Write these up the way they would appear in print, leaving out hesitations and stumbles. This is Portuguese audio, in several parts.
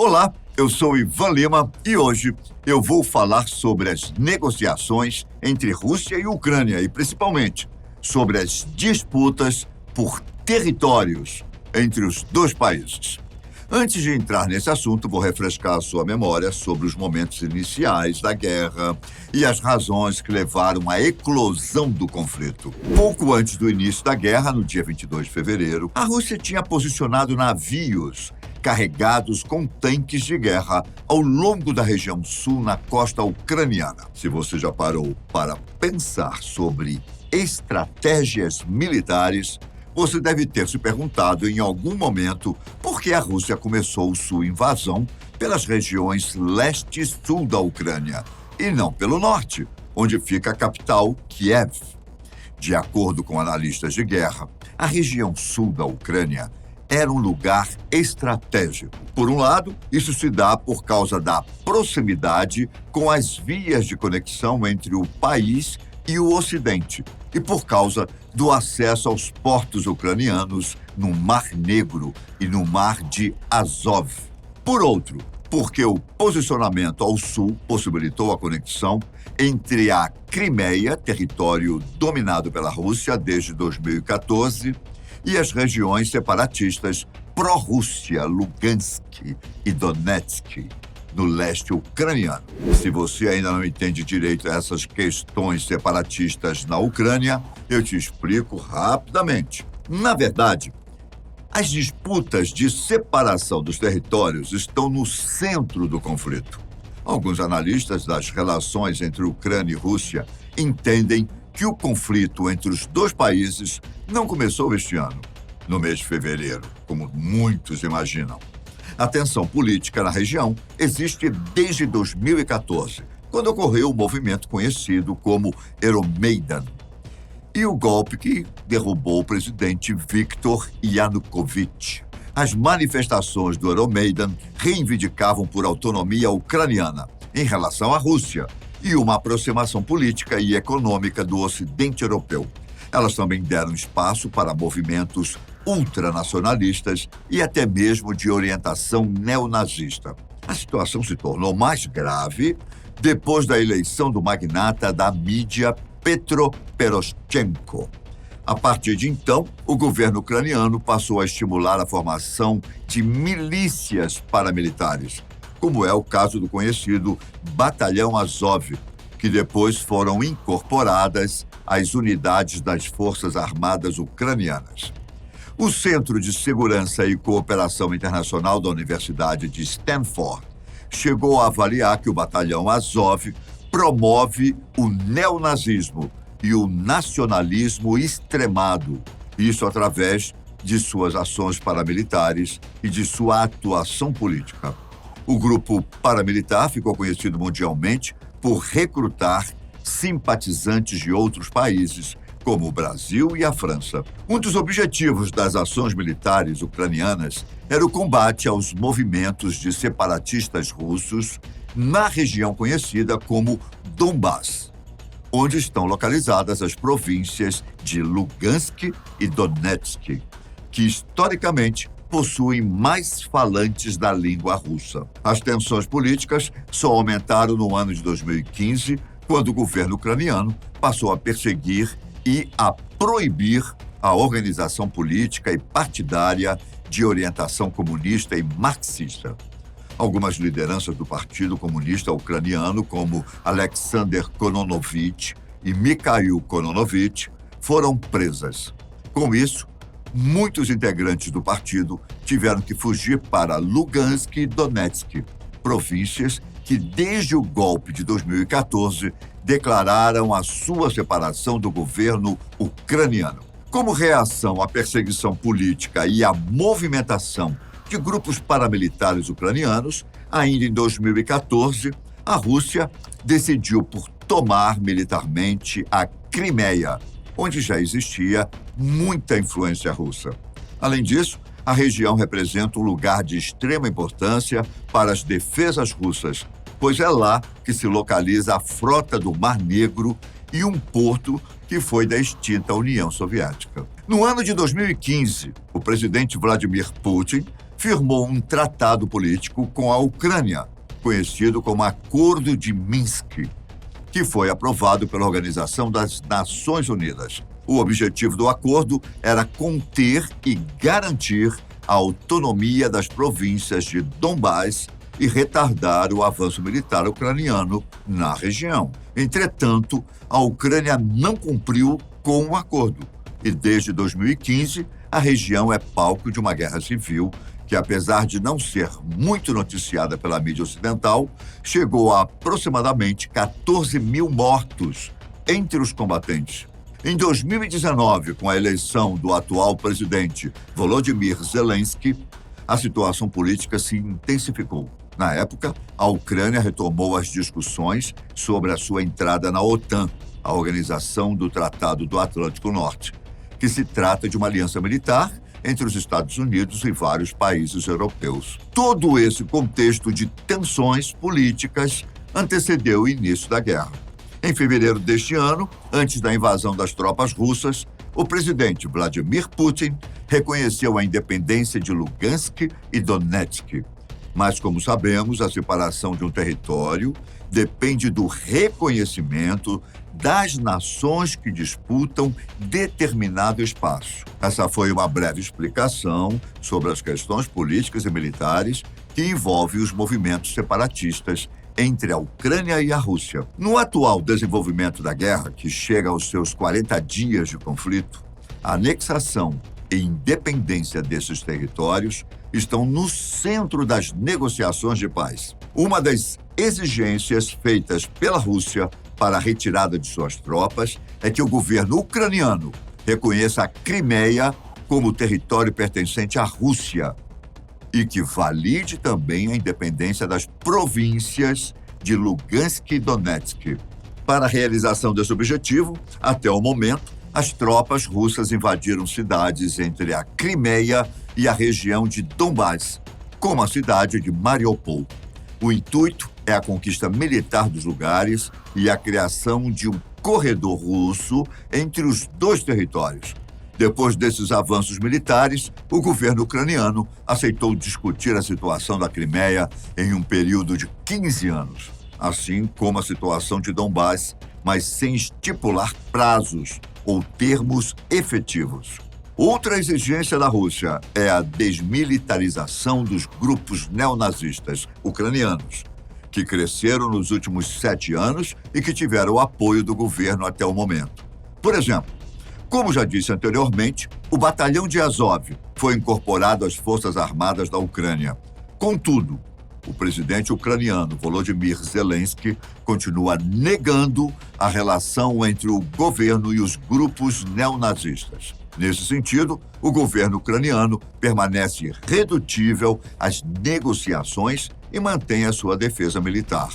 Olá, eu sou Ivan Lima e hoje eu vou falar sobre as negociações entre Rússia e Ucrânia e, principalmente, sobre as disputas por territórios entre os dois países. Antes de entrar nesse assunto, vou refrescar a sua memória sobre os momentos iniciais da guerra e as razões que levaram à eclosão do conflito. Pouco antes do início da guerra, no dia 22 de fevereiro, a Rússia tinha posicionado navios carregados com tanques de guerra ao longo da região sul na costa ucraniana. Se você já parou para pensar sobre estratégias militares, você deve ter se perguntado em algum momento por que a Rússia começou sua invasão pelas regiões leste e sul da Ucrânia, e não pelo norte, onde fica a capital, Kiev. De acordo com analistas de guerra, a região sul da Ucrânia era um lugar estratégico. Por um lado, isso se dá por causa da proximidade com as vias de conexão entre o país e o Ocidente, e por causa do acesso aos portos ucranianos no Mar Negro e no Mar de Azov. Por outro, porque o posicionamento ao sul possibilitou a conexão entre a Crimeia, território dominado pela Rússia desde 2014, e as regiões separatistas pró-Rússia, Lugansk e Donetsk, no leste ucraniano. Se você ainda não entende direito essas questões separatistas na Ucrânia, eu te explico rapidamente. Na verdade, as disputas de separação dos territórios estão no centro do conflito. Alguns analistas das relações entre Ucrânia e Rússia entendem que o conflito entre os dois países não começou este ano, no mês de fevereiro, como muitos imaginam. A tensão política na região existe desde 2014, quando ocorreu o movimento conhecido como Euromaidan, e o golpe que derrubou o presidente Viktor Yanukovych. As manifestações do Euromaidan reivindicavam por autonomia ucraniana em relação à Rússia e uma aproximação política e econômica do Ocidente europeu. Elas também deram espaço para movimentos ultranacionalistas e até mesmo de orientação neonazista. A situação se tornou mais grave depois da eleição do magnata da mídia Petro Poroshenko. A partir de então, o governo ucraniano passou a estimular a formação de milícias paramilitares, como é o caso do conhecido Batalhão Azov, que depois foram incorporadas às unidades das Forças Armadas Ucranianas. O Centro de Segurança e Cooperação Internacional da Universidade de Stanford chegou a avaliar que o Batalhão Azov promove o neonazismo e o nacionalismo extremado, isso através de suas ações paramilitares e de sua atuação política. O grupo paramilitar ficou conhecido mundialmente por recrutar simpatizantes de outros países, como o Brasil e a França. Um dos objetivos das ações militares ucranianas era o combate aos movimentos de separatistas russos na região conhecida como Donbass, onde estão localizadas as províncias de Lugansk e Donetsk, que historicamente possuem mais falantes da língua russa. As tensões políticas só aumentaram no ano de 2015, quando o governo ucraniano passou a perseguir e a proibir a organização política e partidária de orientação comunista e marxista. Algumas lideranças do Partido Comunista Ucraniano, como Alexander Kononovich e Mikhail Kononovich, foram presas. Com isso, muitos integrantes do partido tiveram que fugir para Lugansk e Donetsk, províncias que, desde o golpe de 2014, declararam a sua separação do governo ucraniano. Como reação à perseguição política e à movimentação de grupos paramilitares ucranianos, ainda em 2014, a Rússia decidiu por tomar militarmente a Crimeia, onde já existia muita influência russa. Além disso, a região representa um lugar de extrema importância para as defesas russas, pois é lá que se localiza a frota do Mar Negro e um porto que foi da extinta União Soviética. No ano de 2015, o presidente Vladimir Putin firmou um tratado político com a Ucrânia, conhecido como Acordo de Minsk, que foi aprovado pela Organização das Nações Unidas. O objetivo do acordo era conter e garantir a autonomia das províncias de Donbás e retardar o avanço militar ucraniano na região. Entretanto, a Ucrânia não cumpriu com o acordo e, desde 2015, a região é palco de uma guerra civil que, apesar de não ser muito noticiada pela mídia ocidental, chegou a aproximadamente 14 mil mortos entre os combatentes. Em 2019, com a eleição do atual presidente Volodymyr Zelensky, a situação política se intensificou. Na época, a Ucrânia retomou as discussões sobre a sua entrada na OTAN, a Organização do Tratado do Atlântico Norte, que se trata de uma aliança militar entre os Estados Unidos e vários países europeus. Todo esse contexto de tensões políticas antecedeu o início da guerra. Em fevereiro deste ano, antes da invasão das tropas russas, o presidente Vladimir Putin reconheceu a independência de Lugansk e Donetsk. Mas, como sabemos, a separação de um território depende do reconhecimento das nações que disputam determinado espaço. Essa foi uma breve explicação sobre as questões políticas e militares que envolvem os movimentos separatistas entre a Ucrânia e a Rússia. No atual desenvolvimento da guerra, que chega aos seus 40 dias de conflito, a anexação e independência desses territórios estão no centro das negociações de paz. Uma das exigências feitas pela Rússia para a retirada de suas tropas é que o governo ucraniano reconheça a Crimeia como território pertencente à Rússia e que valide também a independência das províncias de Lugansk e Donetsk. Para a realização desse objetivo, até o momento, as tropas russas invadiram cidades entre a Crimeia e a região de Donbás, como a cidade de Mariupol. O intuito é a conquista militar dos lugares e a criação de um corredor russo entre os dois territórios. Depois desses avanços militares, o governo ucraniano aceitou discutir a situação da Crimeia em um período de 15 anos, assim como a situação de Donbás, mas sem estipular prazos ou termos efetivos. Outra exigência da Rússia é a desmilitarização dos grupos neonazistas ucranianos, que cresceram nos últimos 7 anos e que tiveram o apoio do governo até o momento. Por exemplo, como já disse anteriormente, o Batalhão de Azov foi incorporado às Forças Armadas da Ucrânia. Contudo, o presidente ucraniano Volodymyr Zelensky continua negando a relação entre o governo e os grupos neonazistas. Nesse sentido, o governo ucraniano permanece redutível às negociações e mantém a sua defesa militar.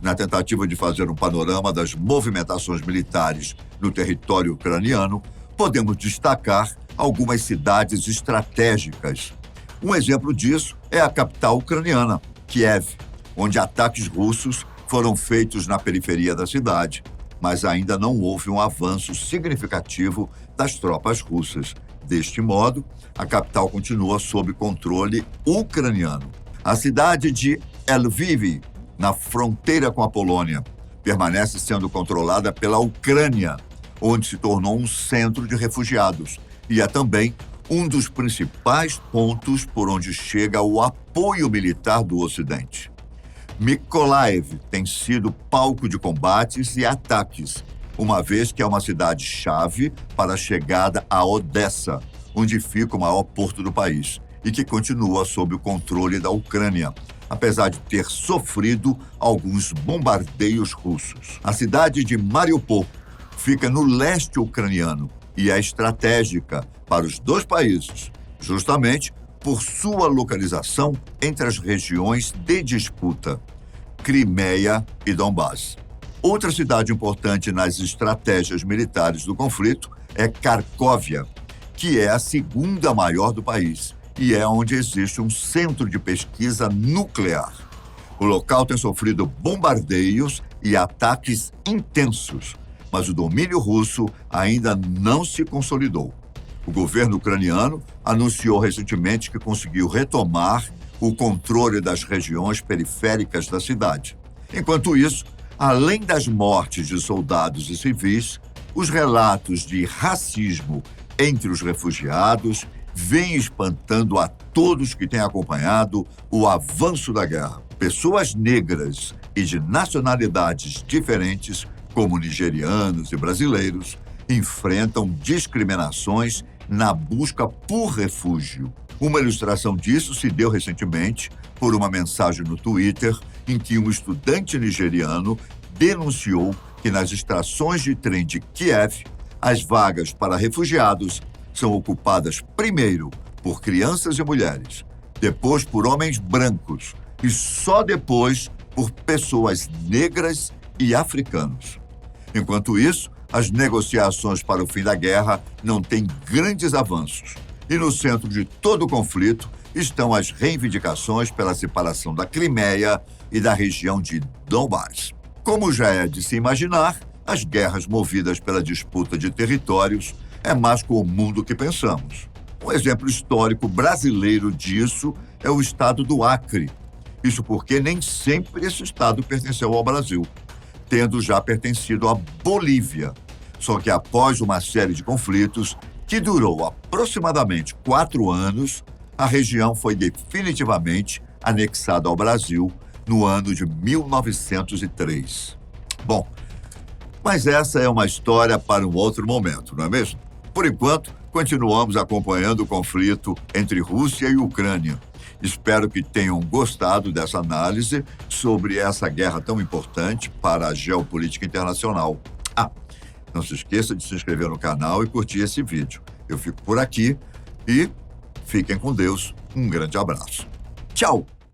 Na tentativa de fazer um panorama das movimentações militares no território ucraniano, podemos destacar algumas cidades estratégicas. Um exemplo disso é a capital ucraniana, Kiev, onde ataques russos foram feitos na periferia da cidade, mas ainda não houve um avanço significativo das tropas russas. Deste modo, a capital continua sob controle ucraniano. A cidade de Lviv, na fronteira com a Polônia, permanece sendo controlada pela Ucrânia, onde se tornou um centro de refugiados e é também um dos principais pontos por onde chega o apoio militar do Ocidente. Mykolaiv tem sido palco de combates e ataques, uma vez que é uma cidade-chave para a chegada a Odessa, onde fica o maior porto do país, e que continua sob o controle da Ucrânia, apesar de ter sofrido alguns bombardeios russos. A cidade de Mariupol fica no leste ucraniano e é estratégica para os dois países, justamente por sua localização entre as regiões de disputa, Crimeia e Donbás. Outra cidade importante nas estratégias militares do conflito é Kharkovia, que é a segunda maior do país e é onde existe um centro de pesquisa nuclear. O local tem sofrido bombardeios e ataques intensos, mas o domínio russo ainda não se consolidou. O governo ucraniano anunciou recentemente que conseguiu retomar o controle das regiões periféricas da cidade. Enquanto isso, além das mortes de soldados e civis, os relatos de racismo entre os refugiados vêm espantando a todos que têm acompanhado o avanço da guerra. Pessoas negras e de nacionalidades diferentes, como nigerianos e brasileiros, enfrentam discriminações na busca por refúgio. Uma ilustração disso se deu recentemente por uma mensagem no Twitter em que um estudante nigeriano denunciou que nas estações de trem de Kiev, as vagas para refugiados são ocupadas primeiro por crianças e mulheres, depois por homens brancos e só depois por pessoas negras e africanos. Enquanto isso, as negociações para o fim da guerra não têm grandes avanços. E no centro de todo o conflito estão as reivindicações pela separação da Crimeia e da região de Donbás. Como já é de se imaginar, as guerras movidas pela disputa de territórios é mais comum do que pensamos. Um exemplo histórico brasileiro disso é o estado do Acre. Isso porque nem sempre esse estado pertenceu ao Brasil, tendo já pertencido à Bolívia. Só que após uma série de conflitos, que durou aproximadamente 4 anos, a região foi definitivamente anexada ao Brasil no ano de 1903. Bom, mas essa é uma história para um outro momento, não é mesmo? Por enquanto, continuamos acompanhando o conflito entre Rússia e Ucrânia. Espero que tenham gostado dessa análise sobre essa guerra tão importante para a geopolítica internacional. Não se esqueça de se inscrever no canal e curtir esse vídeo. Eu fico por aqui e fiquem com Deus. Um grande abraço. Tchau!